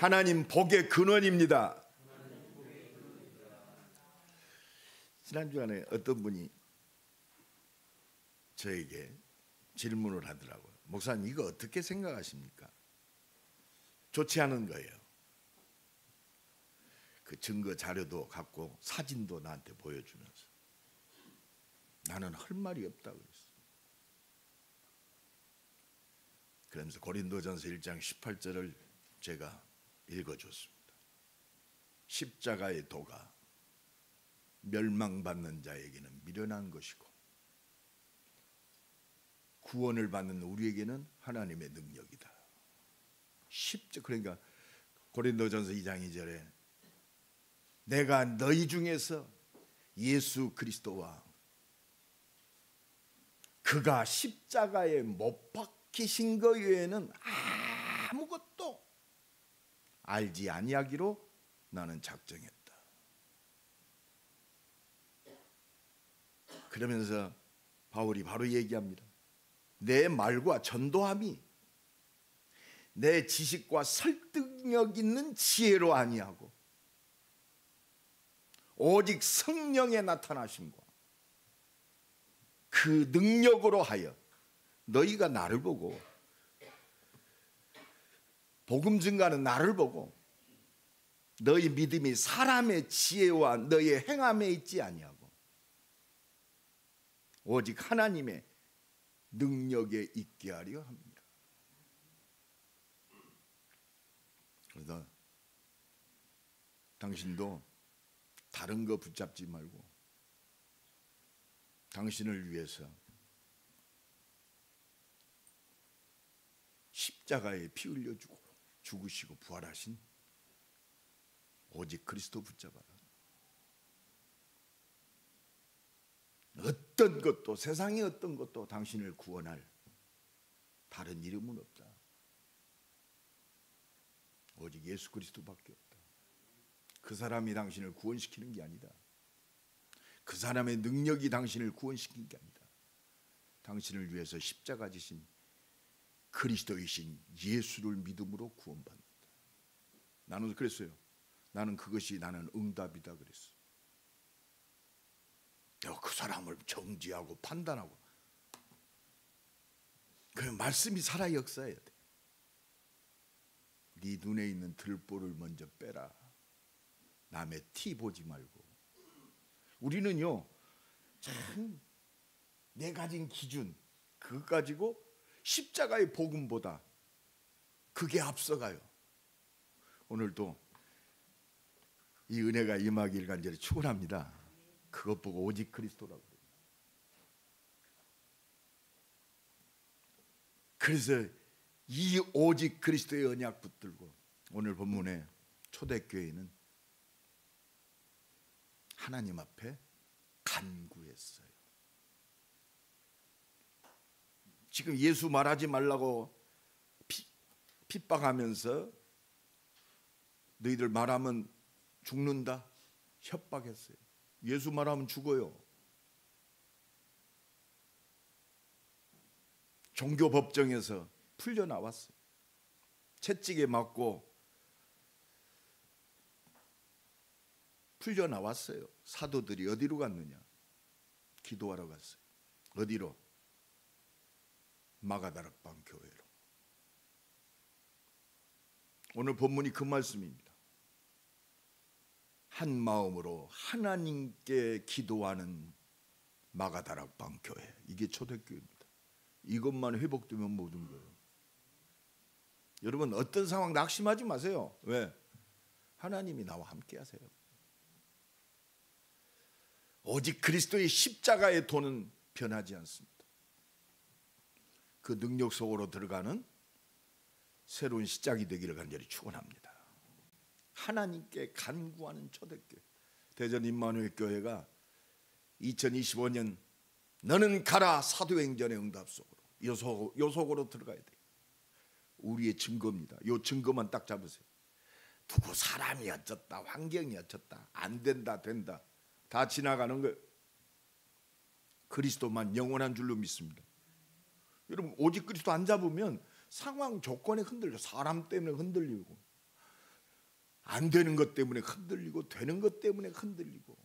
하나님 복의 근원입니다. 지난주간에 어떤 분이 저에게 질문을 하더라고요. 목사님, 이거 어떻게 생각하십니까? 좋지 않은 거예요. 그 증거 자료도 갖고 사진도 나한테 보여주면서 나는 할 말이 없다 그랬어. 그러면서 고린도전서 1장 18절을 제가 읽어줬습니다. 십자가의 도가 멸망받는 자에게는 미련한 것이고 구원을 받는 우리에게는 하나님의 능력이다. 그러니까 고린도전서 2장 2절에 내가 너희 중에서 예수 그리스도와 그가 십자가에 못 박히신 것 외에는 아무것도 알지 아니하기로 나는 작정했다. 그러면서 바울이 바로 얘기합니다. 내 말과 전도함이 내 지식과 설득력 있는 지혜로 아니하고 오직 성령의 나타나심과 그 능력으로 하여 너희가 나를 보고 복음 증가하는 나를 보고 너희 믿음이 사람의 지혜와 너희의 행함에 있지 아니하고 오직 하나님의 능력에 있게 하려 합니다. 그래서 당신도 다른 거 붙잡지 말고 당신을 위해서 십자가에 피 흘려주고 죽으시고 부활하신 오직 그리스도 붙잡아라. 어떤 것도 세상의 어떤 것도 당신을 구원할 다른 이름은 없다. 오직 예수 그리스도밖에 없다. 그 사람이 당신을 구원시키는 게 아니다. 그 사람의 능력이 당신을 구원시킨 게 아니다. 당신을 위해서 십자가 지신 그리스도이신 예수를 믿음으로 구원받는다. 나는 그랬어요. 나는 그것이 나는 응답이다 그랬어. 내가 그 사람을 정지하고 판단하고 그 말씀이 살아 역사해야 돼. 네 눈에 있는 들보를 먼저 빼라. 남의 티 보지 말고. 우리는요 참 내 가진 기준 그것 가지고 십자가의 복음보다 그게 앞서가요. 오늘도 이 은혜가 임하길 간절히 축원합니다. 그것 보고 오직 그리스도라고 그래요. 그래서 이 오직 그리스도의 언약 붙들고 오늘 본문에 초대교회는 하나님 앞에 간구했어요. 지금 예수 말하지 말라고 핍박하면서 너희들 말하면 죽는다 협박했어요. 예수 말하면 죽어요. 종교법정에서 풀려나왔어요. 채찍에 맞고 풀려나왔어요. 사도들이 어디로 갔느냐? 기도하러 갔어요. 어디로? 마가다락방 교회로. 오늘 본문이 그 말씀입니다. 한 마음으로 하나님께 기도하는 마가다락방 교회. 이게 초대교회입니다. 이것만 회복되면 모든 거예요. 여러분 어떤 상황 낙심하지 마세요. 왜? 하나님이 나와 함께 하세요. 오직 그리스도의 십자가의 도는 변하지 않습니다. 그 능력 속으로 들어가는 새로운 시작이 되기를 간절히 축원합니다. 하나님께 간구하는 초대교회. 대전 임마누엘 교회가 2025년 너는 가라 사도행전의 응답 속으로 요 속으로 들어가야 돼요. 우리의 증거입니다. 요 증거만 딱 잡으세요. 누구 사람이 어쩌다 환경이 어쩌다 안 된다 된다 다 지나가는 거예요. 그리스도만 영원한 줄로 믿습니다. 여러분 오직 그리스도 안 잡으면 상황 조건에 흔들려. 사람 때문에 흔들리고 안 되는 것 때문에 흔들리고 되는 것 때문에 흔들리고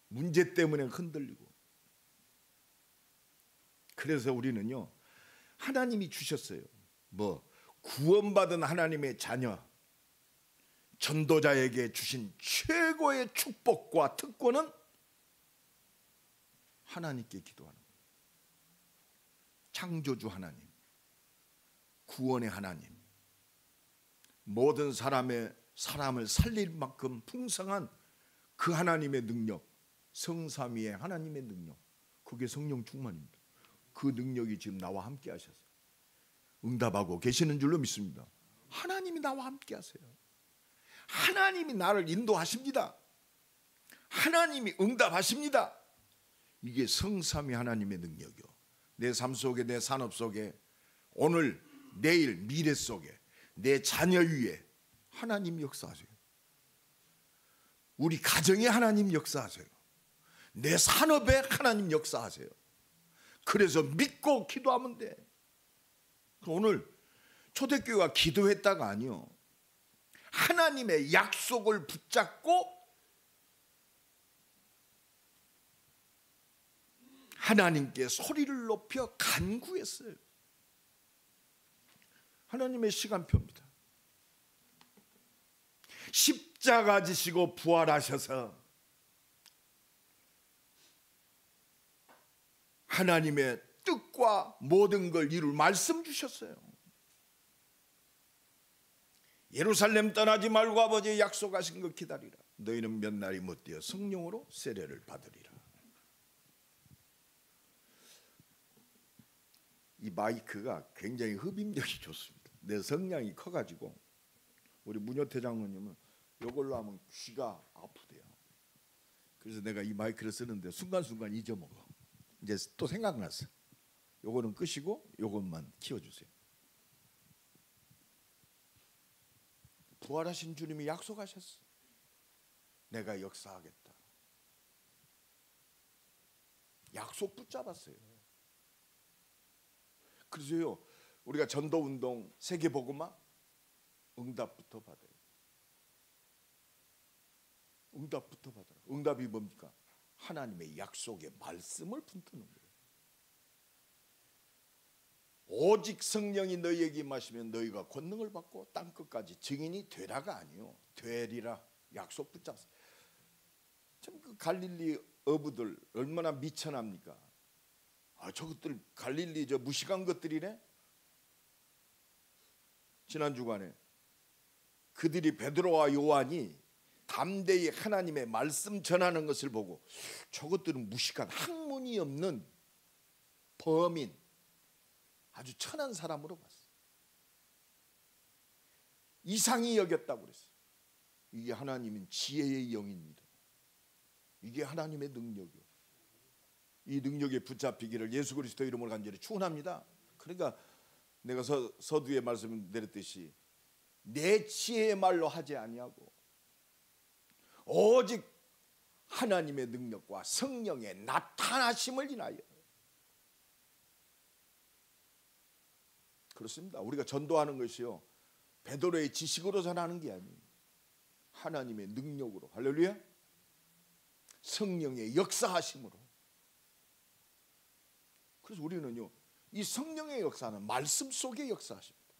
문제 때문에 흔들리고. 그래서 우리는요, 하나님이 주셨어요. 구원받은 하나님의 자녀, 전도자에게 주신 최고의 축복과 특권은 하나님께 기도하는 거예요. 창조주 하나님, 구원의 하나님, 모든 사람을 살릴 만큼 풍성한 그 하나님의 능력, 성삼위의 하나님의 능력, 그게 성령 충만입니다. 그 능력이 지금 나와 함께 하셔서 응답하고 계시는 줄로 믿습니다. 하나님이 나와 함께 하세요. 하나님이 나를 인도하십니다. 하나님이 응답하십니다. 이게 성삼위 하나님의 능력이요. 내 삶 속에, 내 산업 속에, 오늘, 내일, 미래 속에, 내 자녀 위에 하나님 역사하세요. 우리 가정에 하나님 역사하세요. 내 산업에 하나님 역사하세요. 그래서 믿고 기도하면 돼. 오늘 초대교회가 기도했다가 아니요, 하나님의 약속을 붙잡고 하나님께 소리를 높여 간구했어요. 하나님의 시간표입니다. 십자가 지시고 부활하셔서 하나님의 뜻과 모든 걸 이룰 말씀 주셨어요. 예루살렘 떠나지 말고 아버지의 약속하신 것 기다리라. 너희는 몇 날이 못되어 성령으로 세례를 받으리라. 이 마이크가 굉장히 흡입력이 좋습니다. 내 성량이 커가지고 우리 문효태 장로님은 이걸로 하면 귀가 아프대요. 그래서 내가 이 마이크를 쓰는데 순간순간 잊어먹어. 이제 또 생각났어. 요거는 끄시고 요것만 키워주세요. 부활하신 주님이 약속하셨어. 내가 역사하겠다. 약속 붙잡았어요. 그래서요, 우리가 전도운동, 세계복음화 응답부터 받아요. 응답부터 받아요. 응답이 뭡니까? 하나님의 약속의 말씀을 붙드는 거예요. 오직 성령이 너희에게 임하시면 너희가 권능을 받고 땅끝까지 증인이 되라가 아니요, 되리라. 약속 붙잡았어요. 참 그 갈릴리 어부들 얼마나 미천합니까? 저것들 갈릴리 저 무식한 것들이네. 지난 주간에 그들이 베드로와 요한이 담대히 하나님의 말씀 전하는 것을 보고 저것들은 무식한 학문이 없는 범인, 아주 천한 사람으로 봤어요. 이상히 여겼다고 그랬어요. 이게 하나님은 지혜의 영입니다. 이게 하나님의 능력이요. 이 능력에 붙잡히기를 예수 그리스도 이름으로 간절히 축원합니다. 그러니까 내가 서두에 말씀 드렸듯이 내 지혜의 말로 하지 아니하고 오직 하나님의 능력과 성령의 나타나심을 인하여. 그렇습니다. 우리가 전도하는 것이요, 베드로의 지식으로 전하는 게 아니에요. 하나님의 능력으로, 할렐루야, 성령의 역사하심으로. 그래서 우리는요, 이 성령의 역사는 말씀 속에 역사하십니다.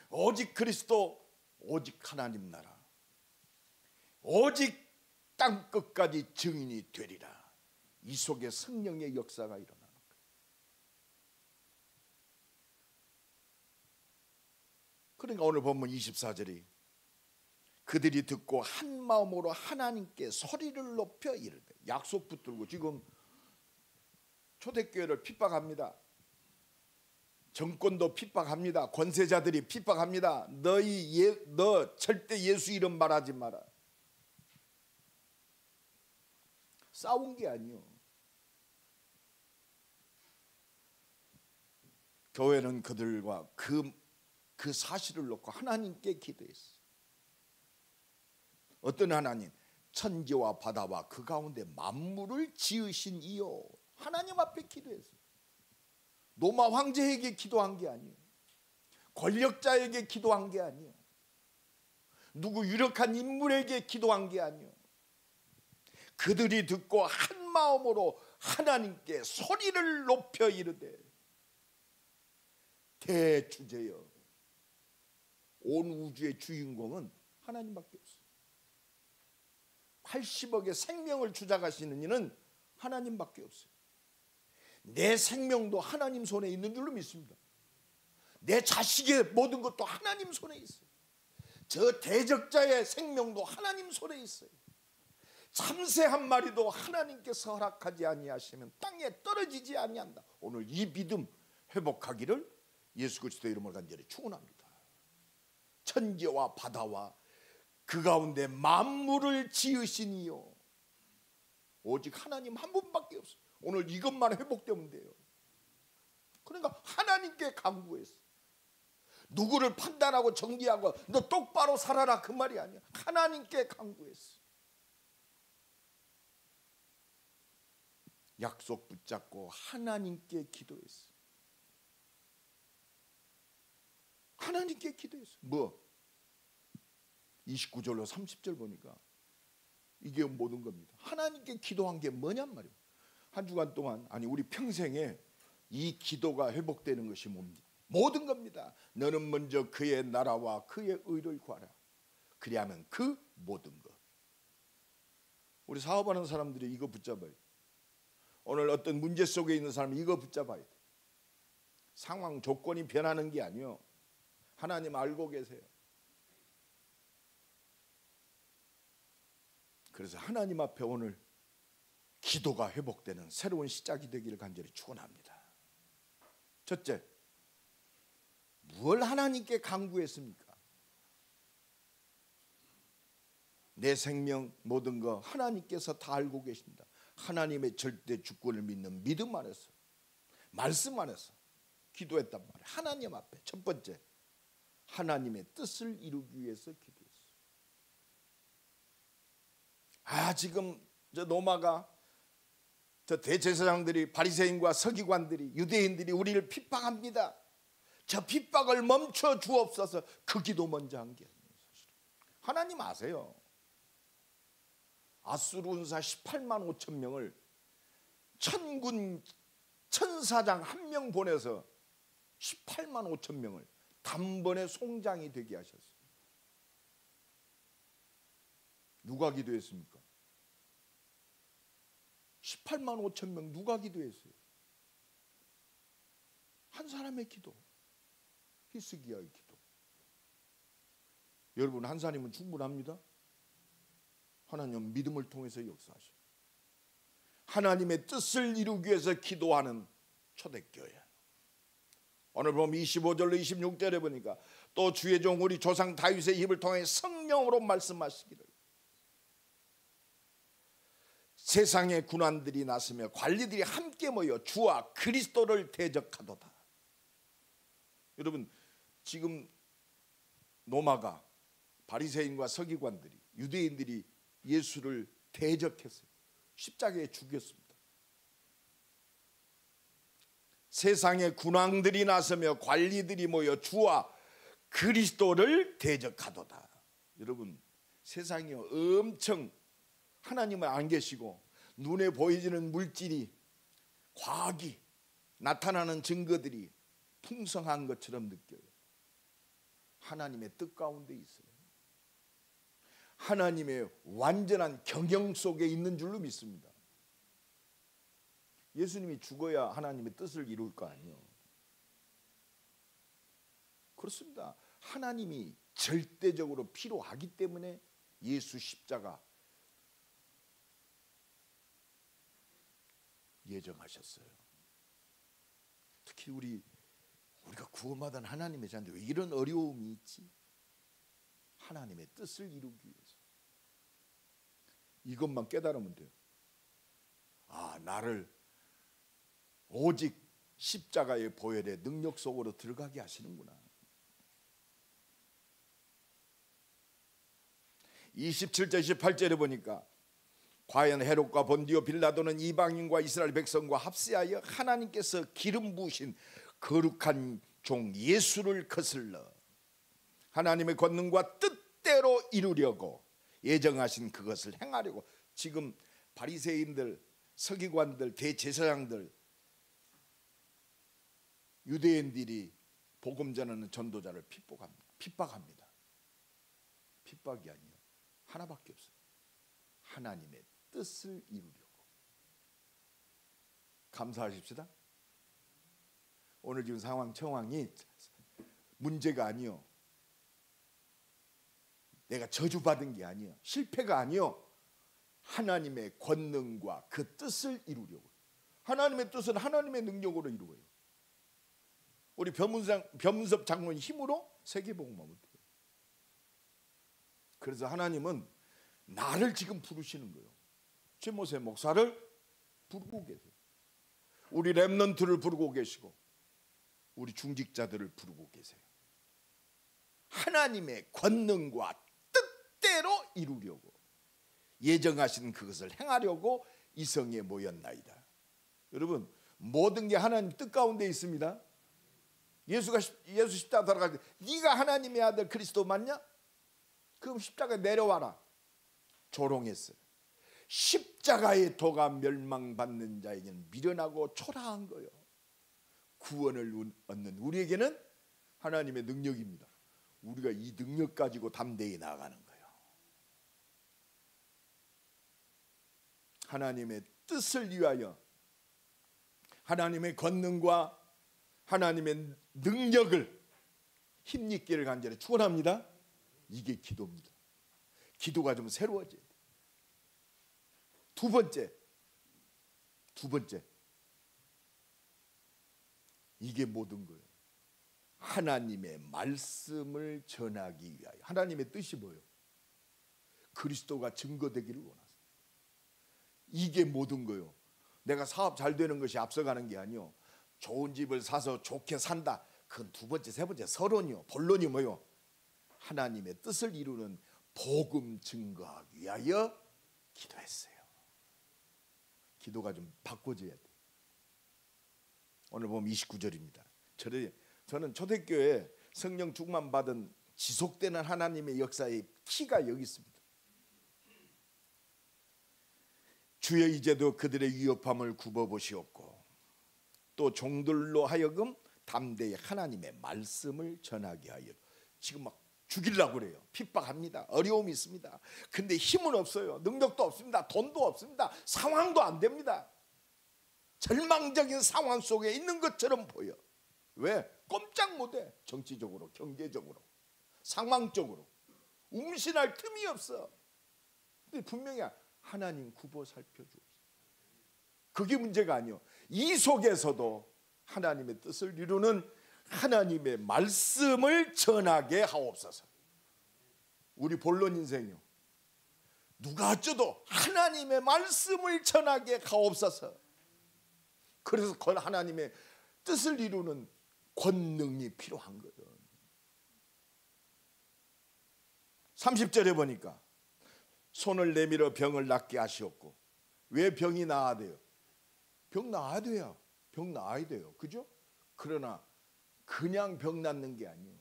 오직 그리스도, 오직 하나님 나라, 오직 땅끝까지 증인이 되리라. 이 속에 성령의 역사가 일어나는 거예요. 그러니까 오늘 본문 24절이 그들이 듣고 한 마음으로 하나님께 소리를 높여 이르되, 약속 붙들고 지금 초대교회를 핍박합니다. 정권도 핍박합니다. 권세자들이 핍박합니다. 너 절대 예수 이름 말하지 마라. 싸운 게 아니요. 교회는 그들과 그 사실을 놓고 하나님께 기도했어요. 어떤 하나님? 천지와 바다와 그 가운데 만물을 지으신 이요. 하나님 앞에 기도했어요. 로마 황제에게 기도한 게 아니에요. 권력자에게 기도한 게 아니에요. 누구 유력한 인물에게 기도한 게 아니요, 그들이 듣고 한 마음으로 하나님께 소리를 높여 이르되 대주제여, 온 우주의 주인공은 하나님밖에 없어요. 80억의 생명을 주장하시는 이는 하나님밖에 없어요. 내 생명도 하나님 손에 있는 줄로 믿습니다. 내 자식의 모든 것도 하나님 손에 있어요. 저 대적자의 생명도 하나님 손에 있어요. 참새 한 마리도 하나님께서 허락하지 아니하시면 땅에 떨어지지 아니한다. 오늘 이 믿음 회복하기를 예수 그리스도의 이름으로 간절히 축원합니다. 천지와 바다와 그 가운데 만물을 지으시니요, 오직 하나님 한 분밖에 없어요. 오늘 이것만 회복되면 돼요. 그러니까 하나님께 간구했어요. 누구를 판단하고 정죄하고 너 똑바로 살아라 그 말이 아니야. 하나님께 간구했어. 약속 붙잡고 하나님께 기도했어. 하나님께 기도했어. 뭐 29절로 30절 보니까 이게 모든 겁니다. 하나님께 기도한 게 뭐냔 말이에요. 한 주간 동안, 아니 우리 평생에 이 기도가 회복되는 것이 뭡니까? 모든 겁니다. 너는 먼저 그의 나라와 그의 의를 구하라. 그리하면 그 모든 것. 우리 사업하는 사람들이 이거 붙잡아야 돼. 오늘 어떤 문제 속에 있는 사람이 이거 붙잡아야 돼. 상황 조건이 변하는 게 아니요, 하나님 알고 계세요. 그래서 하나님 앞에 오늘 기도가 회복되는 새로운 시작이 되기를 간절히 축원합니다. 첫째, 무엇을 하나님께 간구했습니까? 내 생명 모든 거 하나님께서 다 알고 계십니다. 하나님의 절대 주권을 믿는 믿음 안에서, 말씀 안에서 기도했단 말이에요. 하나님 앞에 첫 번째, 하나님의 뜻을 이루기 위해서 기도했어요. 지금 저 로마가, 저 대제사장들이, 바리새인과 서기관들이, 유대인들이 우리를 핍박합니다. 저 핍박을 멈춰 주옵소서. 그 기도 먼저 한 게 아니에요. 사실 하나님 아세요. 아수르 군사 18만 5천 명을 천군 천사장 한 명 보내서 18만 5천 명을 단번에 송장이 되게 하셨어요. 누가 기도했습니까? 18만 5천 명 누가 기도했어요? 한 사람의 기도, 히스기야의 기도. 여러분, 한 사람이면 충분합니다. 하나님은 믿음을 통해서 역사하셔요. 하나님의 뜻을 이루기 위해서 기도하는 초대교회. 오늘 보면 25절로 26절에 보니까 또 주의 종 우리 조상 다윗의 입을 통해 성령으로 말씀하시기를 세상의 군관들이 나서며 관리들이 함께 모여 주와 그리스도를 대적하도다. 여러분, 지금 로마가, 바리새인과 서기관들이, 유대인들이 예수를 대적했어요. 십자가에 죽였습니다. 세상의 군왕들이 나서며 관리들이 모여 주와 그리스도를 대적하도다. 여러분, 세상이 엄청 하나님은 안 계시고 눈에 보이지는 물질이, 과학이, 나타나는 증거들이 풍성한 것처럼 느껴요. 하나님의 뜻 가운데 있어요. 하나님의 완전한 경영 속에 있는 줄로 믿습니다. 예수님이 죽어야 하나님의 뜻을 이룰 거 아니에요. 그렇습니다. 하나님이 절대적으로 필요하기 때문에 예수 십자가 예정하셨어요. 특히 우리가 구원받은 하나님의 자인데 왜 이런 어려움이 있지? 하나님의 뜻을 이루기 위해서. 이것만 깨달으면 돼요. 나를 오직 십자가의 보혈의 능력 속으로 들어가게 하시는구나. 27절 28절에 보니까 과연 헤롯과 본디오 빌라도는 이방인과 이스라엘 백성과 합세하여 하나님께서 기름 부으신 거룩한 종 예수를 거슬러 하나님의 권능과 뜻대로 뜻대로 이루려고 예정하신 그것을 행하려고. 지금 바리새인들, 서기관들, 대제사장들, 유대인들이 복음 전하는 전도자를 핍박합니다. 핍박이 아니에요. 하나밖에 없어요. 하나님의 뜻을 이루려고. 감사하십시다. 오늘 지금 상황이 문제가 아니요, 내가 저주받은 게 아니요, 실패가 아니요, 하나님의 권능과 그 뜻을 이루려고. 하나님의 뜻은 하나님의 능력으로 이루어요. 우리 변문섭 장로의 힘으로 세계복음화를 돼요. 그래서 하나님은 나를 지금 부르시는 거예요. 최모세 목사를 부르고 계세요. 우리 렘넌트를 부르고 계시고 우리 중직자들을 부르고 계세요. 하나님의 권능과 뜻대로 이루려고 예정하신 그것을 행하려고 이 성에 모였나이다. 여러분, 모든 게 하나님 뜻 가운데 있습니다. 예수 십자가 돌아갈 때 네가 하나님의 아들 그리스도 맞냐? 그럼 십자가에 내려와라. 조롱했어요. 십자가의 도가 멸망받는 자에게는 미련하고 초라한 거예요. 구원을 얻는 우리에게는 하나님의 능력입니다. 우리가 이 능력 가지고 담대히 나아가는 거예요. 하나님의 뜻을 위하여 하나님의 권능과 하나님의 능력을 힘입기를 간절히 축원합니다. 이게 기도입니다. 기도가 좀 새로워져야 돼요. 두 번째, 이게 모든 거예요. 하나님의 말씀을 전하기 위하여. 하나님의 뜻이 뭐예요? 그리스도가 증거되기를 원하세요. 이게 모든 거예요. 내가 사업 잘 되는 것이 앞서가는 게 아니요, 좋은 집을 사서 좋게 산다, 그건 두 번째, 세 번째 서론이요. 본론이 뭐요? 하나님의 뜻을 이루는 복음 증거하기 위하여 기도했어요. 기도가 좀 바꿔져야 돼요. 오늘 보면 29절입니다. 저는 초대교회 성령 충만 받은 지속되는 하나님의 역사의 키가 여기 있습니다. 주여 이제도 그들의 위협함을 굽어보시옵고 또 종들로 하여금 담대히 하나님의 말씀을 전하게 하여. 지금 막 죽이려고 그래요. 핍박합니다. 어려움이 있습니다. 근데 힘은 없어요. 능력도 없습니다. 돈도 없습니다. 상황도 안 됩니다. 절망적인 상황 속에 있는 것처럼 보여. 왜? 꼼짝 못해. 정치적으로, 경제적으로, 상황적으로 움신할 틈이 없어. 근데 분명히 하나님 굽어 살펴주옵소서. 그게 문제가 아니요, 이 속에서도 하나님의 뜻을 이루는 하나님의 말씀을 전하게 하옵소서. 우리 본론 인생이요, 누가 어쩌도 하나님의 말씀을 전하게 하옵소서. 그래서 하나님의 뜻을 이루는 권능이 필요한 거예요. 30절에 보니까 손을 내밀어 병을 낫게 하시옵고. 왜 병이 나아야 돼요? 병 나아야 돼요. 병 나아야 돼요. 그죠? 그러나 그냥 병 낫는 게 아니에요.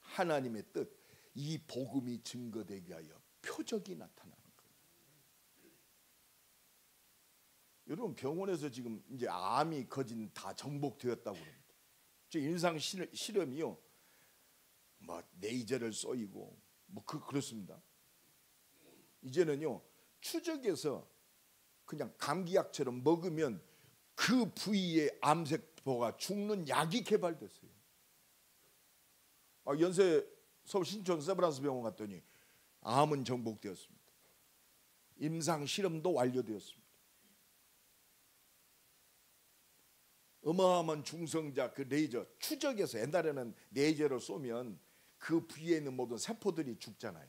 하나님의 뜻, 이 복음이 증거되게 하여 표적이 나타나는 거예요. 여러분, 병원에서 지금 이제 암이 거진 다 정복되었다고 그럽니다. 임상 실험이요, 뭐 레이저를 쏘이고 뭐 그렇습니다. 이제는요, 추적해서 그냥 감기약처럼 먹으면 그 부위의 암세포가 죽는 약이 개발됐어요. 연세 서울 신촌 세브란스 병원 갔더니 암은 정복되었습니다. 임상 실험도 완료되었습니다. 어마어마한 중성자 그 레이저 추적해서, 옛날에는 레이저로 쏘면 그 부위에 있는 모든 세포들이 죽잖아요.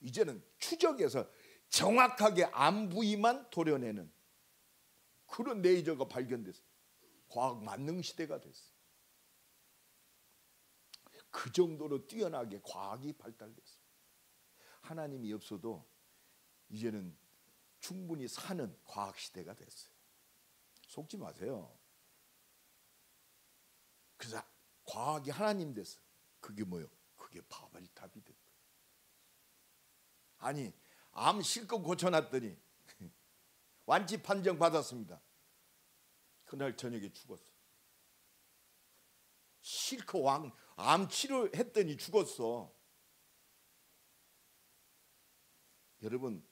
이제는 추적해서 정확하게 암 부위만 도려내는 그런 레이저가 발견됐어요. 과학 만능 시대가 됐어요. 그 정도로 뛰어나게 과학이 발달됐어요. 하나님이 없어도 이제는 충분히 사는 과학 시대가 됐어요. 속지 마세요. 그래서 과학이 하나님 됐어요. 그게 뭐예요? 그게 바벨탑이 됐다. 아니, 암 실컷 고쳐놨더니 완치 판정 받았습니다. 그날 저녁에 죽었어. 실컷 암 치료했더니 죽었어. 여러분,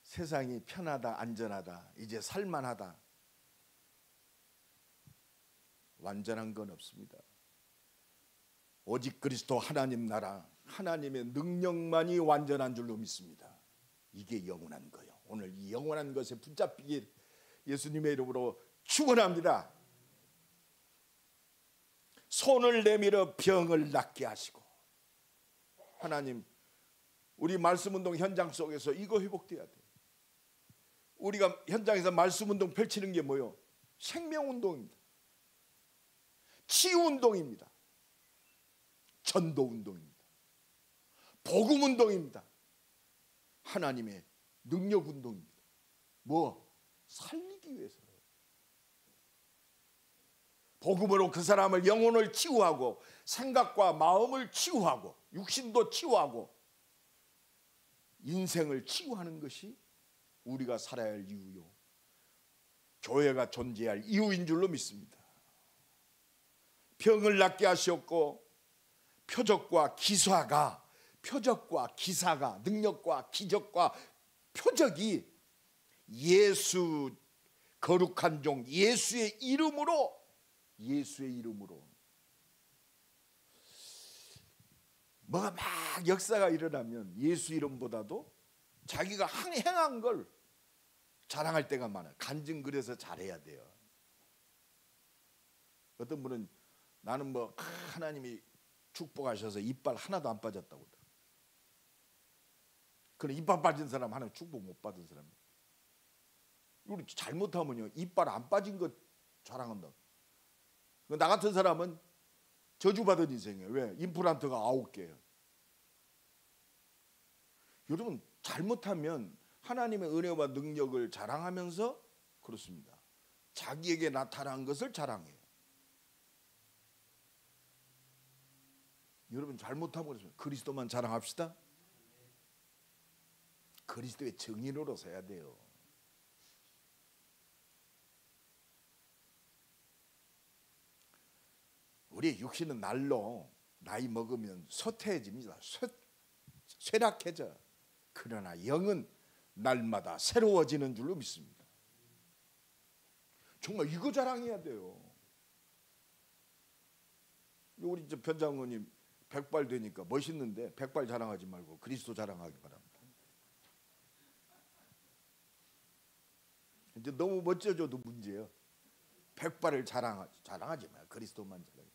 세상이 편하다, 안전하다, 이제 살만하다, 완전한 건 없습니다. 오직 그리스도 하나님 나라, 하나님의 능력만이 완전한 줄로 믿습니다. 이게 영원한 거예요. 오늘 이 영원한 것에 붙잡히길 예수님의 이름으로 축원합니다. 손을 내밀어 병을 낫게 하시고, 하나님, 우리 말씀운동 현장 속에서 이거 회복돼야 돼. 우리가 현장에서 말씀운동 펼치는 게 뭐예요? 생명운동입니다. 치유운동입니다. 전도운동입니다. 복음운동입니다. 하나님의 능력운동입니다. 뭐? 살리기 위해서. 복음으로 그 사람을, 영혼을 치유하고 생각과 마음을 치유하고 육신도 치유하고 인생을 치유하는 것이 우리가 살아야 할 이유요, 교회가 존재할 이유인 줄로 믿습니다. 병을 낫게 하셨고, 표적과 기사가, 능력과 기적과 표적이 예수, 거룩한 종 예수의 이름으로 뭐가 막 역사가 일어나면 예수 이름보다도 자기가 행한 걸 자랑할 때가 많아요. 간증 그래서 잘해야 돼요. 어떤 분은 나는 뭐 하나님이 축복하셔서 이빨 하나도 안 빠졌다고 그러더라고요. 그럼 이빨 빠진 사람 하나님 축복 못 받은 사람이에요. 우리 잘못하면요, 이빨 안 빠진 것 자랑한다. 나 같은 사람은 저주받은 인생이에요. 왜? 임플란트가 9개예요. 여러분, 잘못하면 하나님의 은혜와 능력을 자랑하면서 그렇습니다. 자기에게 나타난 것을 자랑해요. 여러분, 잘못하면 그렇습니다. 그리스도만 자랑합시다. 그리스도의 증인으로 서야 돼요. 우리 육신은 날로 나이 먹으면 쇠퇴해집니다. 쇠락해져. 그러나 영은 날마다 새로워지는 줄로 믿습니다. 정말 이거 자랑해야 돼요. 우리 변장로님 백발 되니까 멋있는데 백발 자랑하지 말고 그리스도 자랑하기 바랍니다. 이제 너무 멋져져도 문제예요. 백발을 자랑하지 마요. 그리스도만 자랑해.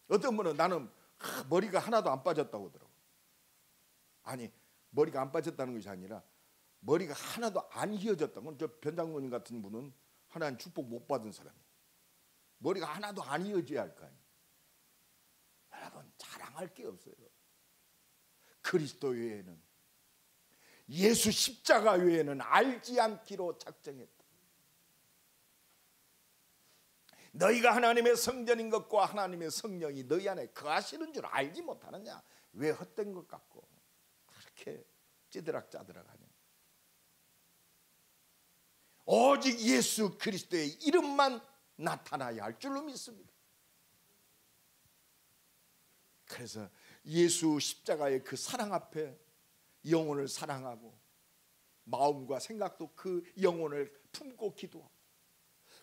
어떤 분은 나는 머리가 하나도 안 빠졌다고 하더라고요. 아니, 머리가 안 빠졌다는 것이 아니라 머리가 하나도 안 휘어졌다고. 저 변장로님 같은 분은 하나님 축복 못 받은 사람이에요. 머리가 하나도 안 휘어져야 할 거 아니에요. 여러분, 자랑할 게 없어요. 그리스도 외에는, 예수 십자가 외에는 알지 않기로 작정했다. 너희가 하나님의 성전인 것과 하나님의 성령이 너희 안에 거하시는 줄 알지 못하느냐? 왜 헛된 것 같고 그렇게 찌드락짜드락 하냐? 오직 예수 그리스도의 이름만 나타나야 할 줄로 믿습니다. 그래서 예수 십자가의 그 사랑 앞에 영혼을 사랑하고 마음과 생각도 그 영혼을 품고 기도하고,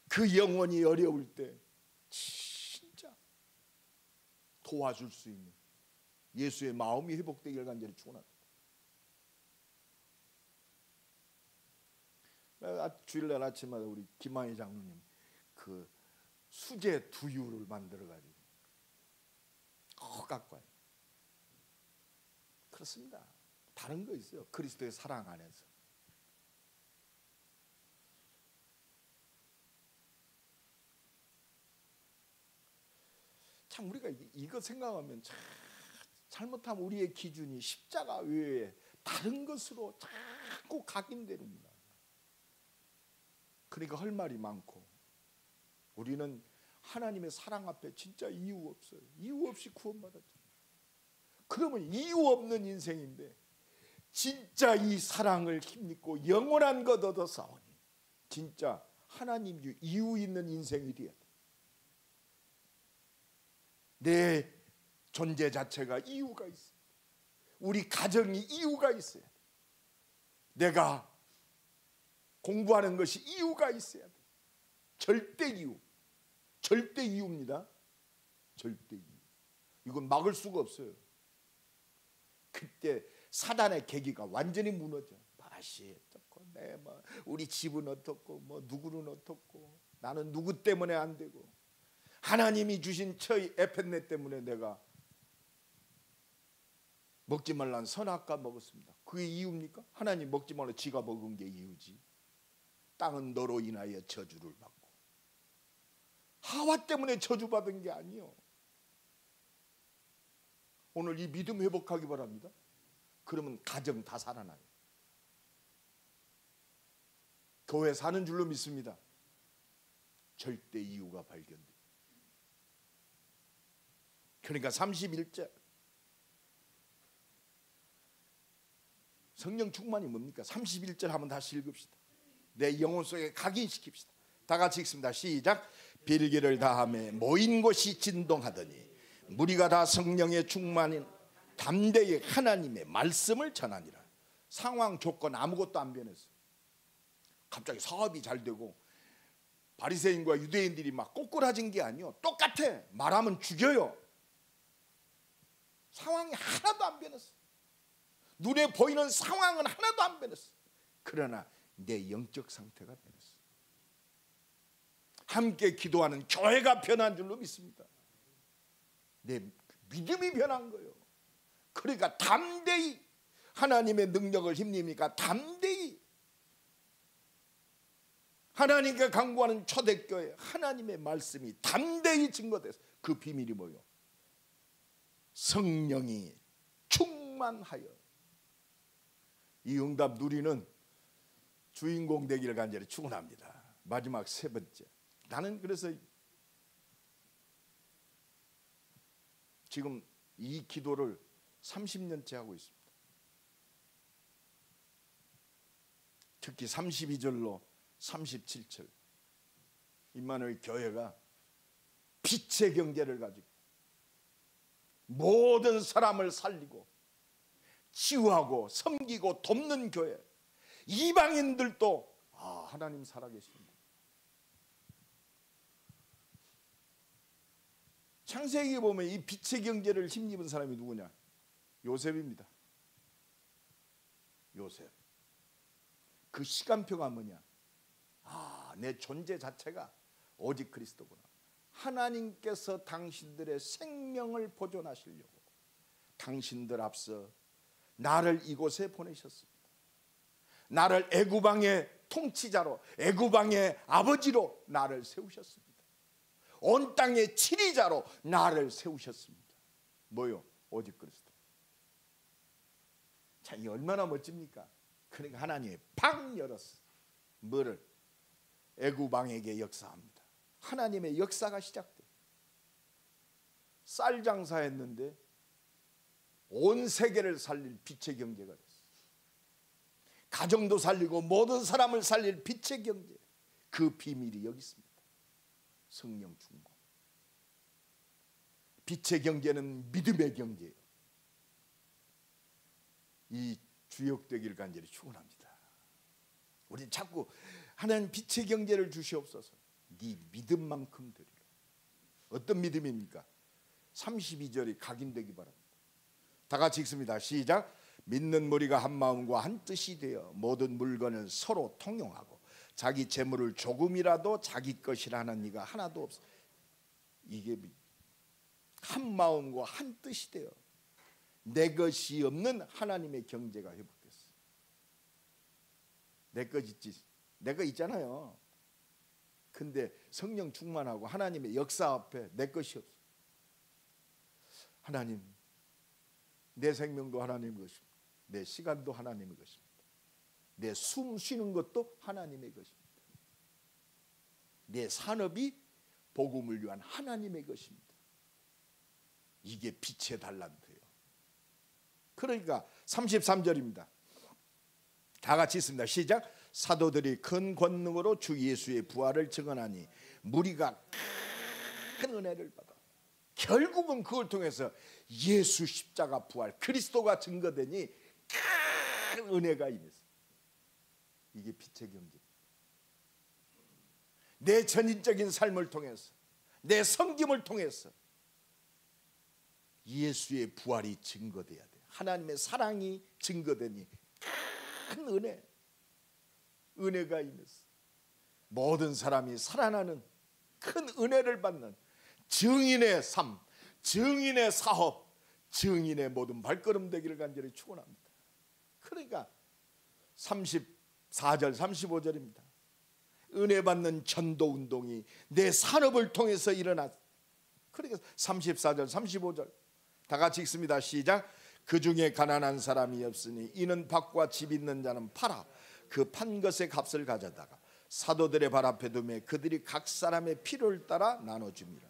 그 영혼이 어려울 때 진짜 도와줄 수 있는 예수의 마음이 회복되기를 간절히 축원합니다. 주일날 아침마다 우리 김한희 장로님 그 수제 두유를 만들어가지고 갖고 와요. 그렇습니다. 다른 거 있어요. 그리스도의 사랑 안에서. 참 우리가 이거 생각하면 참 잘못하면 우리의 기준이 십자가 외에 다른 것으로 자꾸 각인되는구나. 그러니까 할 말이 많고, 우리는 하나님의 사랑 앞에 진짜 이유 없어요. 이유 없이 구원받았죠. 그러면 이유 없는 인생인데 진짜 이 사랑을 힘입고 영원한 것 얻어 싸우니 진짜 하나님 이유 있는 인생이 돼야 돼. 내 존재 자체가 이유가 있어. 우리 가정이 이유가 있어야 돼. 내가 공부하는 것이 이유가 있어야 돼. 절대 이유. 절대 이유입니다. 절대 이유. 이건 막을 수가 없어요. 그때 사단의 계기가 완전히 무너져. 맛이 어떻고 우리 집은 어떻고 누구는 어떻고 나는 누구 때문에 안 되고 하나님이 주신 저희 에펜네 때문에 내가 먹지 말라는 선악과 먹었습니다. 그게 이유입니까? 하나님 먹지 말라 지가 먹은 게 이유지. 땅은 너로 인하여 저주를 받고 하와 때문에 저주받은 게 아니요. 오늘 이 믿음 회복하기 바랍니다. 그러면 가정 다 살아나요. 교회 사는 줄로 믿습니다. 절대 이유가 발견돼요. 그러니까 31절 성령 충만이 뭡니까? 31절 한번 다시 읽읍시다. 내 영혼 속에 각인시킵시다. 다 같이 읽습니다. 시작. 빌기를 다하며 모인 곳이 진동하더니 무리가 다 성령의 충만인 담대히 하나님의 말씀을 전하니라. 상황 조건 아무것도 안 변했어. 갑자기 사업이 잘 되고 바리새인과 유대인들이 막 꼬꾸라진 게 아니요. 똑같아. 말하면 죽여요. 상황이 하나도 안 변했어. 눈에 보이는 상황은 하나도 안 변했어. 그러나 내 영적 상태가 변했어. 함께 기도하는 교회가 변한 줄로 믿습니다. 내 믿음이 변한 거예요. 그러니까 담대히 하나님의 능력을 힘입니까? 담대히 하나님께 간구하는 초대교회 하나님의 말씀이 담대히 증거돼서 그 비밀이 뭐예요? 성령이 충만하여 이 응답 누리는 주인공 되기를 간절히 축원합니다. 마지막 세 번째, 나는 그래서 지금 이 기도를 30년째 하고 있습니다. 특히 32절로 37절 임마누엘 교회가 빛의 경제를 가지고 모든 사람을 살리고 치유하고 섬기고 돕는 교회, 이방인들도 하나님 살아계십니다. 창세기에 보면 이 빛의 경제를 힘입은 사람이 누구냐? 요셉입니다. 요셉. 그 시간표가 뭐냐? 내 존재 자체가 오직 그리스도구나. 하나님께서 당신들의 생명을 보존하시려고 당신들 앞서 나를 이곳에 보내셨습니다. 나를 애굽왕의 통치자로, 애굽왕의 아버지로 나를 세우셨습니다. 온 땅의 치리자로 나를 세우셨습니다. 뭐요? 오직 그리스도. 자, 이 얼마나 멋집니까? 그러니까 하나님이 팡 열었어. 뭐를? 애굽왕에게 역사합니다. 하나님의 역사가 시작돼. 쌀 장사했는데 온 세계를 살릴 빛의 경제가 됐어. 가정도 살리고 모든 사람을 살릴 빛의 경제. 그 비밀이 여기 있습니다. 성령 충만. 빛의 경제는 믿음의 경제예요. 이 주역되기를 간절히 축원합니다. 우리 자꾸 하나님 빛의 경제를 주시옵소서. 네 믿음만큼 드리라. 어떤 믿음입니까? 32절이 각인되기 바랍니다. 다 같이 읽습니다. 시작. 믿는 무리가 한 마음과 한 뜻이 되어 모든 물건을 서로 통용하고 자기 재물을 조금이라도 자기 것이라 하는 이가 하나도 없어. 이게 한 마음과 한 뜻이 되어 내 것이 없는 하나님의 경제가 회복됐어. 내 것 있지. 내 거 있잖아요. 근데 성령 충만하고 하나님의 역사 앞에 내 것이 없어. 하나님, 내 생명도 하나님의 것입니다. 내 시간도 하나님의 것입니다. 내 숨 쉬는 것도 하나님의 것입니다. 내 산업이 복음을 위한 하나님의 것입니다. 이게 빛의 달란트예요. 그러니까 33절입니다. 다 같이 있습니다. 시작. 사도들이 큰 권능으로 주 예수의 부활을 증언하니 무리가 큰 은혜를 받아. 결국은 그걸 통해서 예수 십자가 부활 그리스도가 증거되니 큰 은혜가 임했어요. 이게 빛의 경제입니다. 내 전인적인 삶을 통해서, 내 섬김을 통해서 예수의 부활이 증거돼야 돼요. 하나님의 사랑이 증거되니 큰 은혜가 임했어요. 모든 사람이 살아나는 큰 은혜를 받는 증인의 삶, 증인의 사업, 증인의 모든 발걸음 되기를 간절히 축원합니다. 그러니까 34절 35절입니다. 은혜 받는 전도 운동이 내 산업을 통해서 일어났어. 그러니까 34절 35절 다 같이 읽습니다. 시작. 그 중에 가난한 사람이 없으니 이는 밭과 집 있는 자는 팔아 그 판 것의 값을 가져다가 사도들의 발 앞에 두매 그들이 각 사람의 필요를 따라 나눠줍니다.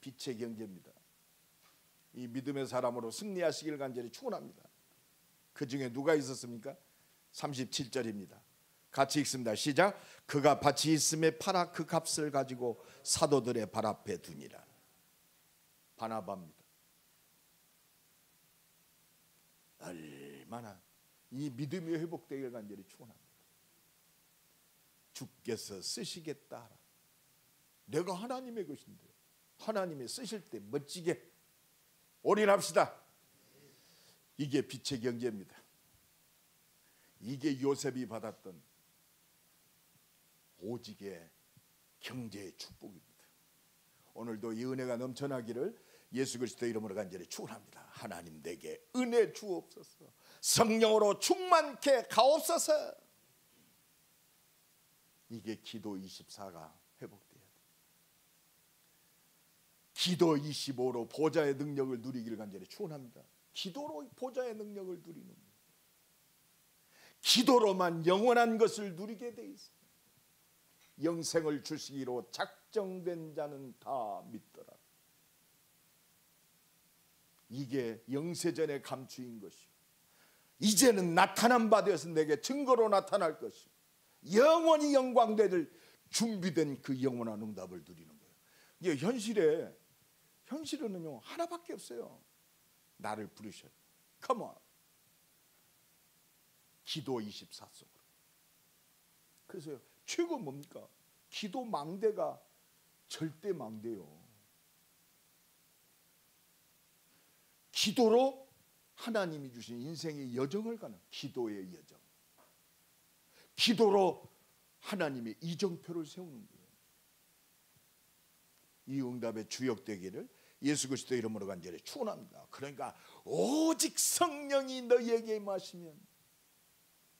빛의 경제입니다. 이 믿음의 사람으로 승리하시길 간절히 축원합니다. 그 중에 누가 있었습니까? 37절입니다. 같이 읽습니다. 시작. 그가 밭이 있음에 팔아 그 값을 가지고 사도들의 발 앞에 두니라. 바나바입니다. 얼마나 이 믿음이 회복되길 간절히 축원합니다. 주께서 쓰시겠다. 내가 하나님의 것인데 하나님이 쓰실 때 멋지게 올인합시다. 이게 빛의 경제입니다. 이게 요셉이 받았던 오직의 경제의 축복입니다. 오늘도 이 은혜가 넘쳐나기를 예수 그리스도 이름으로 간절히 축원합니다. 하나님 내게 은혜 주옵소서. 성령으로 충만케 가옵소서. 이게 기도 24가 회복돼야 돼. 기도 25로 보좌의 능력을 누리기를 간절히 축원합니다. 기도로 보좌의 능력을 누리는 거예요. 기도로만 영원한 것을 누리게 돼 있어요. 영생을 주시기로 작정된 자는 다 믿더라. 이게 영세전에 감추인 것이요 이제는 나타난 바 되어서 내게 증거로 나타날 것이요 영원히 영광되를 준비된 그 영원한 응답을 누리는 거예요. 이게 현실은요 하나밖에 없어요. 나를 부르셔요. Come on. 기도 24 속으로. 그래서 최고 뭡니까? 기도 망대가 절대 망대요. 기도로 하나님이 주신 인생의 여정을 가는 기도의 여정. 기도로 하나님의 이정표를 세우는 거예요. 이 응답의 주역되기를 예수 그리스도 이름으로 간절히 축원합니다. 그러니까 오직 성령이 너희에게 임하시면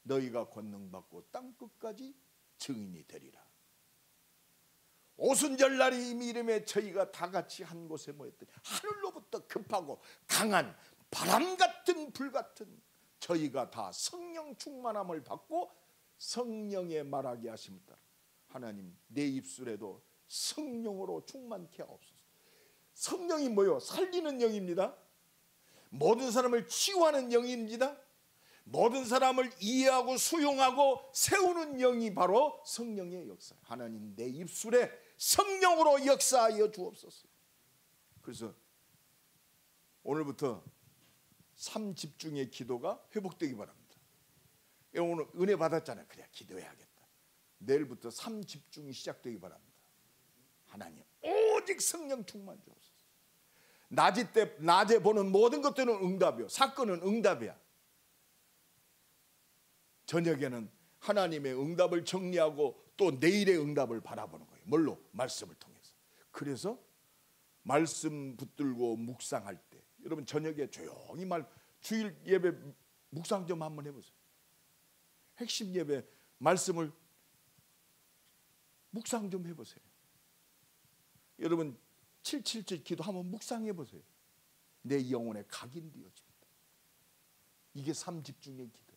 너희가 권능받고 땅끝까지 증인이 되리라. 오순절날이 이미 이름에 저희가 다 같이 한 곳에 모였더니 하늘로부터 급하고 강한 바람 같은 불 같은 저희가 다 성령 충만함을 받고 성령의 말하게 하심을 따라 하나님 내 입술에도 성령으로 충만케 하옵소서. 성령이 뭐요? 살리는 영입니다. 모든 사람을 치유하는 영입니다. 모든 사람을 이해하고 수용하고 세우는 영이 바로 성령의 역사. 하나님 내 입술에 성령으로 역사하여 주옵소서. 그래서 오늘부터 3집중의 기도가 회복되기 바랍니다. 오늘 은혜 받았잖아요. 그래 기도해야겠다. 내일부터 3집중이 시작되기 바랍니다. 하나님 오직 성령 충만 주옵소서. 낮에 보는 모든 것들은 응답이요. 사건은 응답이야. 저녁에는 하나님의 응답을 정리하고 또 내일의 응답을 바라보는 거예요. 뭘로? 말씀을 통해서. 그래서 말씀 붙들고 묵상할 때 여러분 저녁에 조용히 주일 예배 묵상 좀 한번 해보세요. 핵심 예배 말씀을 묵상 좀 해보세요. 여러분 777 기도 한번 묵상해 보세요. 내 영혼에 각인되어집니다. 이게 3집중의 기도.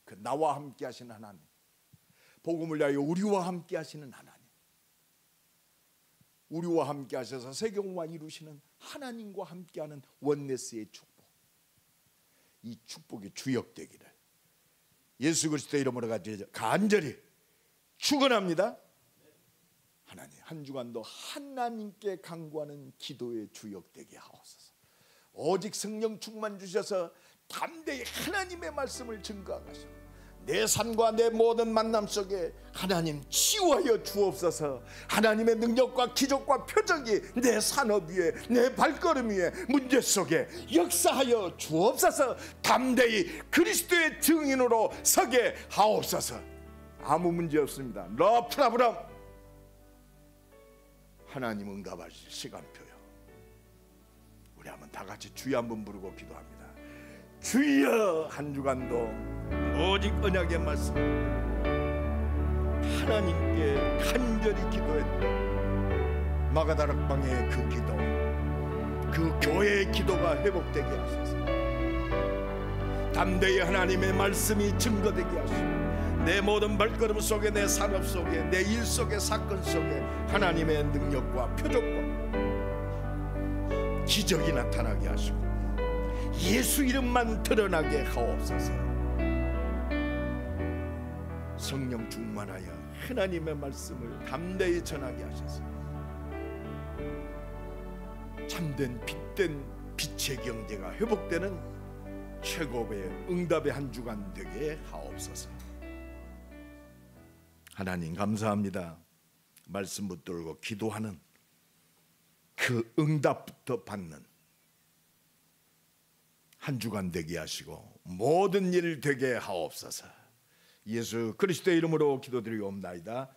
그 나와 함께 하시는 하나님, 복음을 위하여 우리와 함께 하시는 하나님, 우리와 함께 하셔서 세경만 이루시는 하나님과 함께하는 원네스의 축복, 이 축복이 주역되기를 예수 그리스도의 이름으로 간절히 축원합니다. 하나님, 한 주간도 하나님께 간구하는 기도의 주역되게 하옵소서. 오직 성령 충만 주셔서 담대히 하나님의 말씀을 증거하시고 내 삶과 내 모든 만남 속에 하나님 치유하여 주옵소서. 하나님의 능력과 기적과 표적이 내 산업 위에, 내 발걸음 위에, 문제 속에 역사하여 주옵소서. 담대히 그리스도의 증인으로 서게 하옵소서. 아무 문제 없습니다. No problem. 하나님 응답하실 시간표요. 우리 한번 다 같이 주여 한번 부르고 기도합니다. 주여, 한 주간도 오직 언약의 말씀 하나님께 간절히 기도했던 마가다락방의 그 기도, 그 교회의 기도가 회복되게 하셔서 담대히 하나님의 말씀이 증거되게 하시고 내 모든 발걸음 속에, 내 산업 속에, 내 일 속에, 사건 속에 하나님의 능력과 표적과 기적이 나타나게 하시고 예수 이름만 드러나게 하옵소서. 성령 충만하여 하나님의 말씀을 담대히 전하게 하셔서 참된 빛된 빛의 경제가 회복되는 최고의 응답의 한 주간 되게 하옵소서. 하나님 감사합니다. 말씀 붙들고 기도하는 그 응답부터 받는 한 주간 되게 하시고 모든 일 되게 하옵소서. 예수 그리스도의 이름으로 기도드리옵나이다.